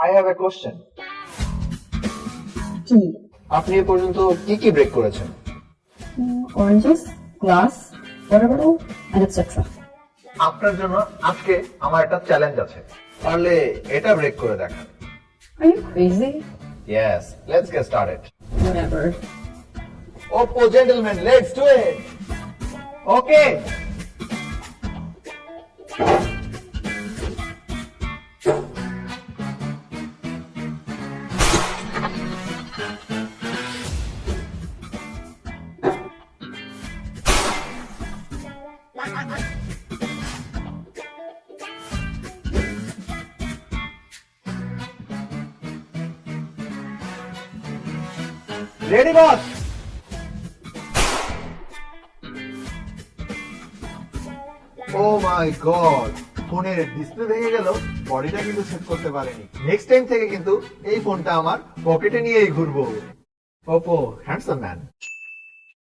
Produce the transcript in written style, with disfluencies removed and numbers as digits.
I have a question. কি? আপনি এ পর্যন্ত কি কি ব্রেক করেছেন? Oranges, glass, water bottle, and etc. আপনার জন্য আজকে আমার একটা চ্যালেঞ্জ আছে, পারলে এটা ব্রেক করে দেখান। Are you crazy? Yes, let's get started. Whatever. Oppo gentlemen, let's do it. Okay. Ready, boss? Oh my god! ফোনের ডিসপ্লে ভেঙে গেল, বডিটা কিন্তু সেট করতে পারেনি। নেক্সট টাইম থেকে কিন্তু এই ফোনটা আমার পকেটে নিয়েই ঘুরবো। Oppo, handsome man.